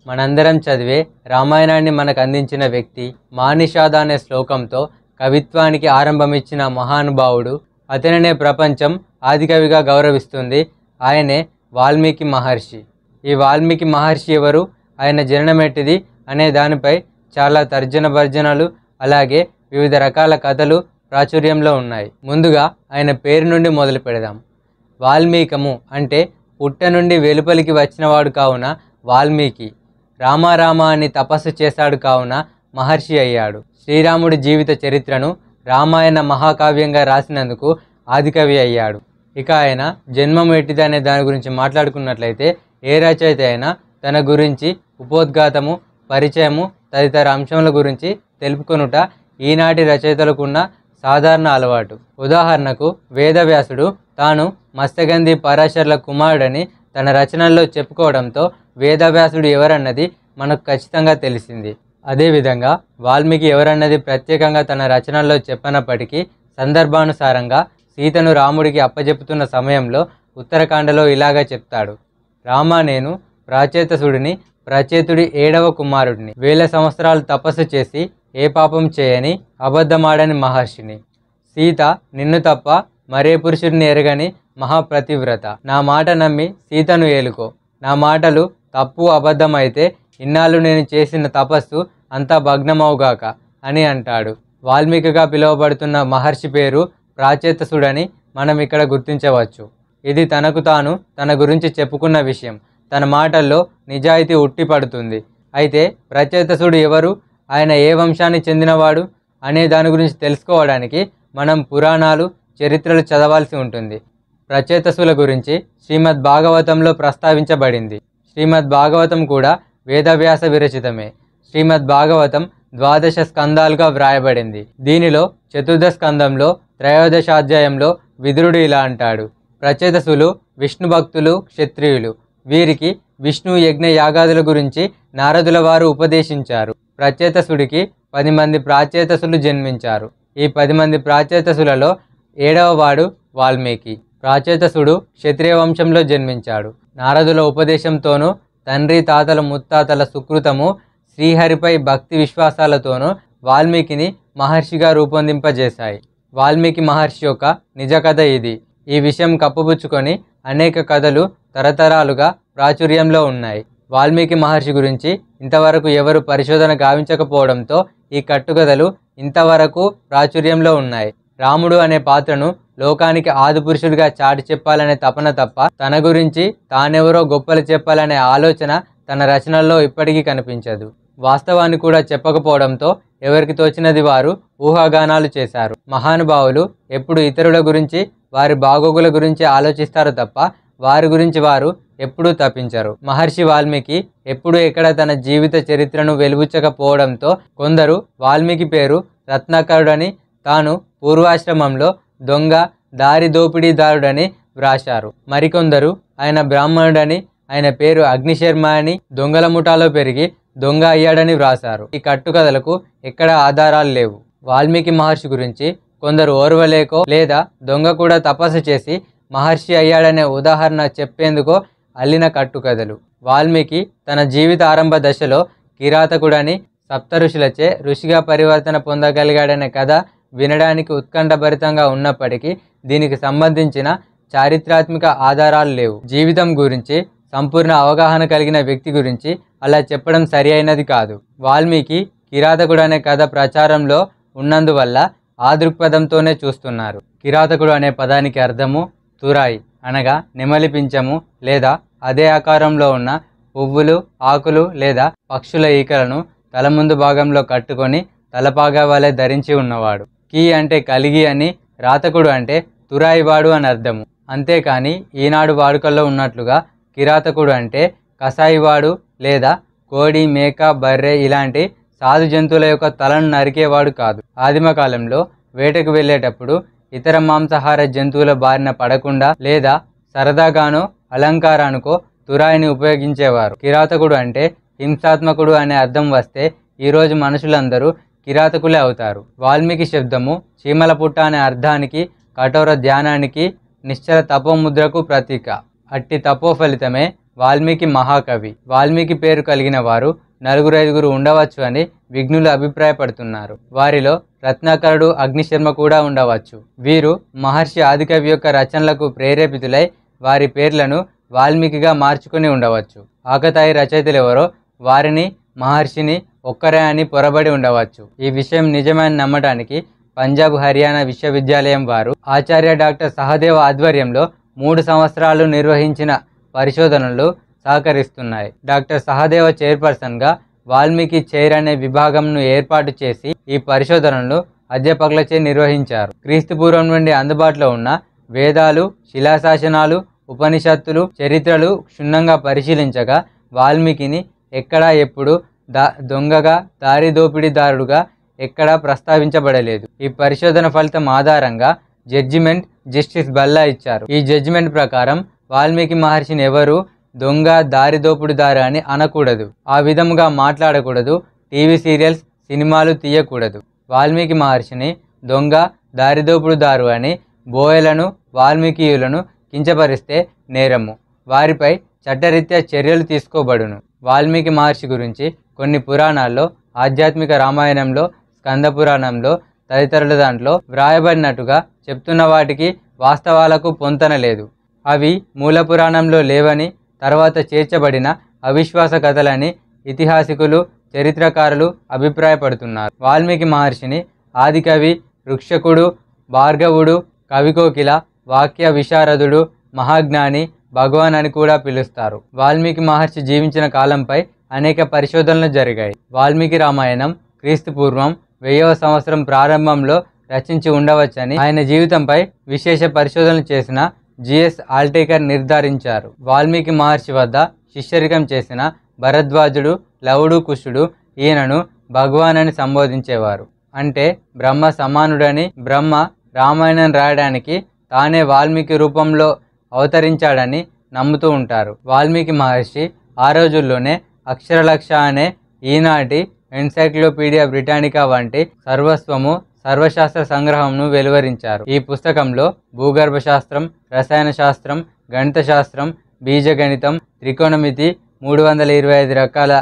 మనందరం చదివే రామాయణాన్ని మనకు అందించిన వ్యక్తి మానిషాద అనే శ్లోకంతో కవిత్వానికి ఆరంభమిచ్చిన మహానుభావుడు. అతనినే ప్రపంచం ఆదికవిగా గౌరవిస్తుంది. ఆయనే వాల్మీకి మహర్షి. ఈ వాల్మీకి మహర్షి ఎవరు, ఆయన జననమెట్టిది అనే దానిపై చాలా తర్జన భర్జనలు అలాగే వివిధ రకాల కథలు ప్రాచుర్యంలో ఉన్నాయి. ముందుగా ఆయన పేరు నుండి మొదలు పెడదాం. వాల్మీకము అంటే పుట్ట నుండి వెలుపలికి వచ్చినవాడు కావున వాల్మీకి. రామారామ అని తపస్సు చేశాడు కావున మహర్షి అయ్యాడు. శ్రీరాముడి జీవిత చరిత్రను రామాయణ మహాకావ్యంగా రాసినందుకు ఆదికవి అయ్యాడు. ఇక ఆయన జన్మం ఎట్టిది అనే దాని గురించి మాట్లాడుకున్నట్లయితే ఏ రచయిత అయినా తన గురించి ఉపోద్ఘాతము, పరిచయము తదితర అంశముల గురించి తెలుపుకొనుట ఈనాటి రచయితలకున్న సాధారణ అలవాటు. ఉదాహరణకు వేదవ్యాసుడు తాను మత్స్యగంధి పరాశర్ల కుమారుడని తన రచనల్లో చెప్పుకోవడంతో వేదవ్యాసుడు ఎవరన్నది మనకు ఖచ్చితంగా తెలిసింది. అదేవిధంగా వాల్మీకి ఎవరన్నది ప్రత్యేకంగా తన రచనల్లో చెప్పనప్పటికీ సందర్భానుసారంగా సీతను రాముడికి అప్పజెపుతున్న సమయంలో ఉత్తరకాండలో ఇలాగా చెప్తాడు. రామ, నేను ప్రాచేతసుడిని, ప్రచేతుడి 7వ కుమారుడిని. 1000 సంవత్సరాలు తపస్సు చేసి ఏ పాపం చేయని అబద్ధమాడని మహర్షిని. సీత నిన్ను తప్ప మరే పురుషుడిని ఎరగని మహాప్రతివ్రత. నా మాట నమ్మి సీతను ఏలుకో. నా మాటలు తప్పు అబద్ధమైతే ఇన్నాళ్ళు నేను చేసిన తపస్సు అంతా భగ్నమవుగాక అని అంటాడు. వాల్మీకిగా పిలువబడుతున్న మహర్షి పేరు ప్రాచేతసుడని మనం ఇక్కడ గుర్తించవచ్చు. ఇది తనకు తాను తన గురించి చెప్పుకున్న విషయం. తన మాటల్లో నిజాయితీ ఉట్టిపడుతుంది. అయితే ప్రచేతసుడు ఎవరు, ఆయన ఏ వంశానికి చెందినవాడు అనే దాని గురించి తెలుసుకోవడానికి మనం పురాణాలు, చరిత్రలు చదవాల్సి ఉంటుంది. ప్రచేతసుల గురించి శ్రీమద్ భాగవతంలో ప్రస్తావించబడింది. శ్రీమద్ భాగవతం కూడా వేదవ్యాస విరచితమే. శ్రీమద్ భాగవతం 12 స్కందాలుగా వ్రాయబడింది. దీనిలో చతుర్థ స్కందంలో 13వ అధ్యాయంలో విదురుడు ఇలా అంటాడు. ప్రచేతసులు విష్ణు భక్తులు, క్షత్రియులు. వీరికి విష్ణు యజ్ఞ యాగాదుల గురించి నారదుల వారు ఉపదేశించారు. ప్రచేతసుడికి 10 మంది ప్రాచేతసులు జన్మించారు. ఈ 10 మంది ప్రాచేతసులలో 7వ వాడు వాల్మీకి. ప్రాచేతసుడు క్షత్రియ వంశంలో జన్మించాడు. నారదుల ఉపదేశంతోనూ తండ్రి తాతల ముత్తాతల సుకృతము శ్రీహరిపై భక్తి విశ్వాసాలతోనూ వాల్మీకిని మహర్షిగా రూపొందింపజేశాయి. వాల్మీకి మహర్షి యొక్క నిజ కథ ఇది. ఈ విషయం కప్పుపుచ్చుకొని అనేక కథలు తరతరాలుగా ప్రాచుర్యంలో ఉన్నాయి. వాల్మీకి మహర్షి గురించి ఇంతవరకు ఎవరు పరిశోధన గావించకపోవడంతో ఈ కట్టుకథలు ఇంతవరకు ప్రాచుర్యంలో ఉన్నాయి. రాముడు అనే పాత్రను లోకానికి ఆదిపురుషుడిగా చాటి చెప్పాలనే తపన తప్ప తన గురించి తానెవరో గొప్పలు చెప్పాలనే ఆలోచన తన రచనల్లో ఇప్పటికీ కనిపించదు. వాస్తవాన్ని కూడా చెప్పకపోవడంతో ఎవరికి తోచినది వారు ఊహాగానాలు చేశారు. మహానుభావులు ఎప్పుడు ఇతరుల గురించి, వారి బాగోగుల గురించి ఆలోచిస్తారు తప్ప వారి గురించి వారు ఎప్పుడూ తప్పించరు. మహర్షి వాల్మీకి ఎప్పుడు ఎక్కడ తన జీవిత చరిత్రను వెలుబుచ్చకపోవడంతో కొందరు వాల్మీకి పేరు రత్నాకరుడని, తాను పూర్వాశ్రమంలో దొంగ, దారి దోపిడీదారుడని వ్రాశారు. మరికొందరు ఆయన బ్రాహ్మణుడని, ఆయన పేరు అగ్నిశర్మ అని, దొంగల ముఠాలో పెరిగి దొంగ అయ్యాడని వ్రాశారు. ఈ కట్టుకథలకు ఎక్కడ ఆధారాలు లేవు. వాల్మీకి మహర్షి గురించి కొందరు ఓర్వలేకో లేదా దొంగ కూడా తపస్సు చేసి మహర్షి అయ్యాడనే ఉదాహరణ చెప్పేందుకో అల్లిన కట్టుకథలు. వాల్మీకి తన జీవిత ఆరంభ దశలో కిరాతకుడని, సప్తఋషులచే ఋషిగా పరివర్తన పొందగలిగాడనే కథ వినడానికి ఉత్కంఠభరితంగా ఉన్నప్పటికీ దీనికి సంబంధించిన చారిత్రాత్మక ఆధారాలు లేవు. జీవితం గురించి సంపూర్ణ అవగాహన కలిగిన వ్యక్తి గురించి అలా చెప్పడం సరి అయినది కాదు. వాల్మీకి కిరాతకుడు అనే కథ ప్రచారంలో ఉన్నందువల్ల ఆ దృక్పథంతోనే చూస్తున్నారు. కిరాతకుడు అనే పదానికి అర్థము తురాయి అనగా నెమలి పించము లేదా అదే ఆకారంలో ఉన్న పువ్వులు, ఆకులు లేదా పక్షుల ఈకలను తల ముందు భాగంలో కట్టుకొని తలపాగా వలె ధరించి ఉన్నవాడు. కీ అంటే కలిగి అని, రాతకుడు అంటే తురాయివాడు అని అర్థము. అంతేకాని ఈనాడు వాడుకల్లో ఉన్నట్లుగా కిరాతకుడు అంటే కసాయివాడు లేదా కోడి, మేక, బర్రె ఇలాంటి సాధు జంతువుల యొక్క తలను నరికేవాడు కాదు. ఆదిమ కాలంలో వేటకు వెళ్ళేటప్పుడు ఇతర మాంసాహార జంతువుల బారిన పడకుండా లేదా సరదాగానో అలంకారానికో తురాయిని ఉపయోగించేవారు. కిరాతకుడు అంటే హింసాత్మకుడు అనే అర్థం వస్తే ఈరోజు మనుషులందరూ కిరాతకులే అవుతారు. వాల్మీకి శబ్దము చీమల పుట్ట అనే అర్థానికి, కఠోర ధ్యానానికి, నిశ్చల తపోముద్రకు ప్రతీక. అట్టి తపో ఫలితమే వాల్మీకి మహాకవి. వాల్మీకి పేరు కలిగిన వారు 4-5 ఉండవచ్చు అని విజ్ఞులు అభిప్రాయపడుతున్నారు. వారిలో రత్నాకరుడు, అగ్నిశర్మ కూడా ఉండవచ్చు. వీరు మహర్షి ఆదికవి యొక్క రచనలకు ప్రేరేపితులై వారి పేర్లను వాల్మీకిగా మార్చుకుని ఉండవచ్చు. ఆకతాయి రచయితలెవరో వారిని మహర్షిని ఒక్కరే అని పొరబడి ఉండవచ్చు. ఈ విషయం నిజమని నమ్మటానికి పంజాబ్, హర్యానా విశ్వవిద్యాలయం వారు ఆచార్య డాక్టర్ సహదేవ ఆధ్వర్యంలో 3 సంవత్సరాలు నిర్వహించిన పరిశోధనలు సహకరిస్తున్నాయి. డాక్టర్ సహదేవ చైర్పర్సన్గా వాల్మీకి చైర్ అనే విభాగంను ఏర్పాటు చేసి ఈ పరిశోధనలు అధ్యాపకులచే నిర్వహించారు. క్రీస్తుపూర్వం నుండి అందుబాటులో ఉన్న వేదాలు, శిలాశాసనాలు, ఉపనిషత్తులు, చరిత్రలు క్షుణ్ణంగా పరిశీలించగా వాల్మీకిని ఎక్కడా ఎప్పుడు దొంగగా, దారి దోపిడీదారుడుగా ఎక్కడా ప్రస్తావించబడలేదు. ఈ పరిశోధన ఫలితం ఆధారంగా జడ్జిమెంట్ జస్టిస్ బల్లా ఇచ్చారు. ఈ జడ్జిమెంట్ ప్రకారం వాల్మీకి మహర్షిని ఎవరు దొంగ, దారి దోపిడీదారు అని అనకూడదు. ఆ విధముగా మాట్లాడకూడదు. టీవీ సీరియల్స్, సినిమాలు తీయకూడదు. వాల్మీకి మహర్షిని దొంగ, దారిదోపుడుదారు అని బోయలను, వాల్మీకియులను కించపరిస్తే నేరము. వారిపై చట్టరీత్యా చర్యలు తీసుకోబడును. వాల్మీకి మహర్షి గురించి కొన్ని పురాణాల్లో, ఆధ్యాత్మిక రామాయణంలో, స్కంద పురాణంలో తదితరుల దాంట్లో వ్రాయబడినట్టుగా చెప్తున్న వాటికి వాస్తవాలకు పొంతన లేదు. అవి మూల పురాణంలో లేవని, తర్వాత చేర్చబడిన అవిశ్వాస కథలని ఇతిహాసికులు, చరిత్రకారులు అభిప్రాయపడుతున్నారు. వాల్మీకి మహర్షిని ఆదికవి, వృక్షకుడు, భార్గవుడు, కవికోకిల, వాక్య విశారదుడు, మహాజ్ఞాని, భగవాన్ అని కూడా పిలుస్తారు. వాల్మీకి మహర్షి జీవించిన కాలంపై అనేక పరిశోధనలు జరిగాయి. వాల్మీకి రామాయణం క్రీస్తుపూర్వం 1000వ సంవత్సరం ప్రారంభంలో రచించి ఉండవచ్చని ఆయన జీవితంపై విశేష పరిశోధనలు చేసిన జిఎస్ ఆల్టేకర్ నిర్ధారించారు. వాల్మీకి మహర్షి వద్ద శిష్యరికం చేసిన భరద్వాజుడు, లవుడు, కుశుడు ఈయనను భగవాన్ అని సంబోధించేవారు. అంటే బ్రహ్మ సమానుడని, బ్రహ్మ రామాయణం రాయడానికి తానే వాల్మీకి రూపంలో అవతరించాడని నమ్ముతూ ఉంటారు. వాల్మీకి మహర్షి ఆ రోజుల్లోనే అక్షరలక్ష అనే ఈనాటి ఎన్సైక్లోపీడియా బ్రిటానికా వంటి సర్వస్వము, సర్వశాస్త్ర సంగ్రహంను వెలువరించారు. ఈ పుస్తకంలో భూగర్భ శాస్త్రం, రసాయన శాస్త్రం, గణిత శాస్త్రం, బీజగణితం, త్రికోణమితి, 325 రకాల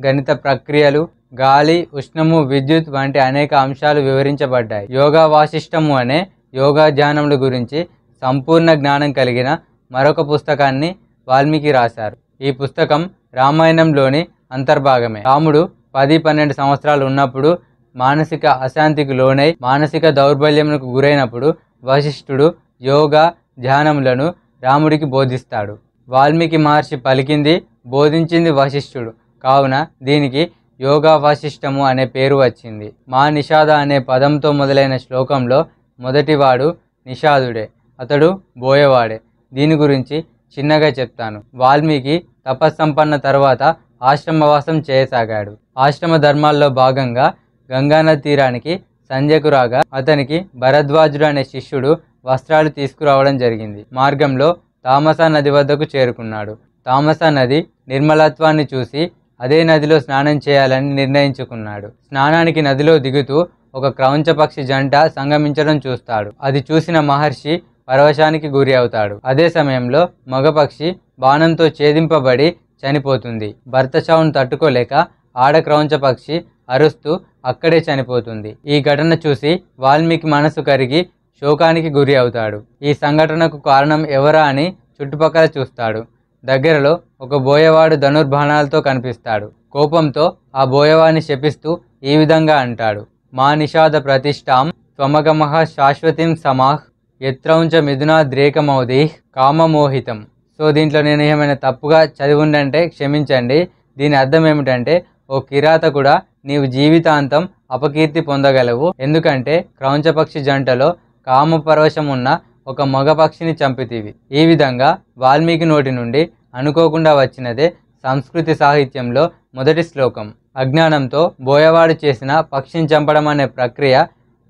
గణిత ప్రక్రియలు, గాలి, ఉష్ణము, విద్యుత్ వంటి అనేక అంశాలు వివరించబడ్డాయి. యోగా వాసిష్టము అనే యోగా ధ్యానముల గురించి సంపూర్ణ జ్ఞానం కలిగిన మరొక పుస్తకాన్ని వాల్మీకి రాశారు. ఈ పుస్తకం రామాయణంలోని అంతర్భాగమే. రాముడు 10-12 సంవత్సరాలు ఉన్నప్పుడు మానసిక అశాంతికి లోనై మానసిక దౌర్బల్యమునకు గురైనప్పుడు వశిష్ఠుడు యోగా ధ్యానములను రాముడికి బోధిస్తాడు. వాల్మీకి మహర్షి పలికింది, బోధించింది వశిష్ఠుడు. కావున దీనికి యోగా వాసిష్టము అనే పేరు వచ్చింది. మా నిషాద అనే పదంతో మొదలైన శ్లోకంలో మొదటివాడు నిషాదుడే, అతడు బోయవాడే. దీని గురించి చిన్నగా చెప్తాను. వాల్మీకి తపస్సంపన్న తర్వాత ఆశ్రమవాసం చేయసాగాడు. ఆశ్రమ ధర్మాల్లో భాగంగా గంగానది తీరానికి సంధ్యకు రాగా అతనికి భరద్వాజుడు అనే శిష్యుడు వస్త్రాలు తీసుకురావడం జరిగింది. మార్గంలో తామసా నది వద్దకు చేరుకున్నాడు. తామసా నది నిర్మలత్వాన్ని చూసి అదే నదిలో స్నానం చేయాలని నిర్ణయించుకున్నాడు. స్నానానికి నదిలో దిగుతూ ఒక క్రౌంచ పక్షి జంట సంగమించడం చూస్తాడు. అది చూసిన మహర్షి పరవశానికి గురి అవుతాడు. అదే సమయంలో మగపక్షి బాణంతో ఛేదింపబడి చనిపోతుంది. భర్త చావును తట్టుకోలేక ఆడ క్రౌంచ పక్షి అరుస్తూ అక్కడే చనిపోతుంది. ఈ ఘటన చూసి వాల్మీకి మనసు కరిగి శోకానికి గురి అవుతాడు. ఈ సంఘటనకు కారణం ఎవరా అని చుట్టుపక్కల చూస్తాడు. దగ్గరలో ఒక బోయవాడు ధనుర్బాణాలతో కనిపిస్తాడు. కోపంతో ఆ బోయవాడిని శపిస్తూ ఈ విధంగా అంటాడు, మా నిషాద ప్రతిష్టాం త్వమగమః శాశ్వతిం సమాహ్ యత్రౌంచ మిథునా ద్రేకమౌదీహ్ కామమోహితం. సో దీంట్లో నేను ఏమైనా తప్పుగా చదివి ఉండంటే క్షమించండి. దీని అర్థం ఏమిటంటే, ఓ కిరాతకుడా, నీవు జీవితాంతం అపకీర్తి పొందగలవు. ఎందుకంటే క్రౌంచపక్షి జంటలో కామపరవశం ఉన్న ఒక మగపక్షిని చంపితివి. ఈ విధంగా వాల్మీకి నోటి నుండి అనుకోకుండా వచ్చినదే సంస్కృతి సాహిత్యంలో మొదటి శ్లోకం. అజ్ఞానంతో బోయవాడు చేసిన పక్షిని చంపడం అనే ప్రక్రియ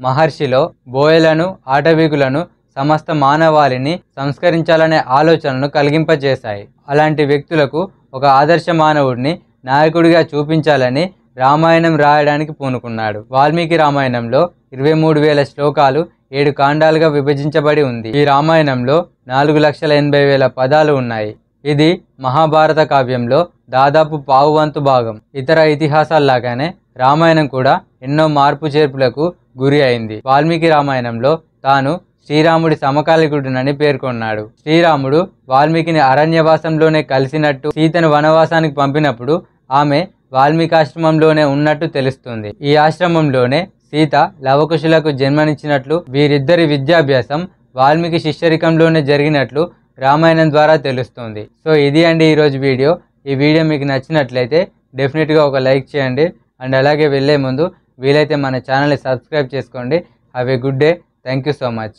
మహర్షిలో బోయలను, ఆటవీకులను, సమస్త మానవాళిని సంస్కరించాలనే ఆలోచనను కలిగింపజేశాయి. అలాంటి వ్యక్తులకు ఒక ఆదర్శ మానవుడిని నాయకుడిగా చూపించాలని రామాయణం రాయడానికి పూనుకున్నాడు. వాల్మీకి రామాయణంలో 23,000 శ్లోకాలు 7 కాండాలుగా విభజించబడి ఉంది. ఈ రామాయణంలో 4,80,000 పదాలు ఉన్నాయి. ఇది మహాభారత కావ్యంలో దాదాపు పావువంతు భాగం. ఇతర ఇతిహాసాల్లాగానే రామాయణం కూడా ఎన్నో మార్పు చేర్పులకు గురి అయింది. వాల్మీకి రామాయణంలో తాను శ్రీరాముడి సమకాలికుడునని పేర్కొన్నాడు. శ్రీరాముడు వాల్మీకిని అరణ్యవాసంలోనే కలిసినట్టు, సీతను వనవాసానికి పంపినప్పుడు ఆమె వాల్మీకాశ్రమంలోనే ఉన్నట్టు తెలుస్తుంది. ఈ ఆశ్రమంలోనే సీత లవకుశులకు జన్మనిచ్చినట్లు, వీరిద్దరి విద్యాభ్యాసం వాల్మీకి శిష్యరికంలోనే జరిగినట్లు రామాయణం ద్వారా తెలుస్తుంది. సో ఇది అండి ఈరోజు వీడియో. ఈ వీడియో మీకు నచ్చినట్లయితే డెఫినెట్గా ఒక లైక్ చేయండి. అండ్ అలాగే వెళ్ళే ముందు వీలైతే మన ఛానల్ని సబ్స్క్రైబ్ చేసుకోండి. Have a good day. Thank you so much.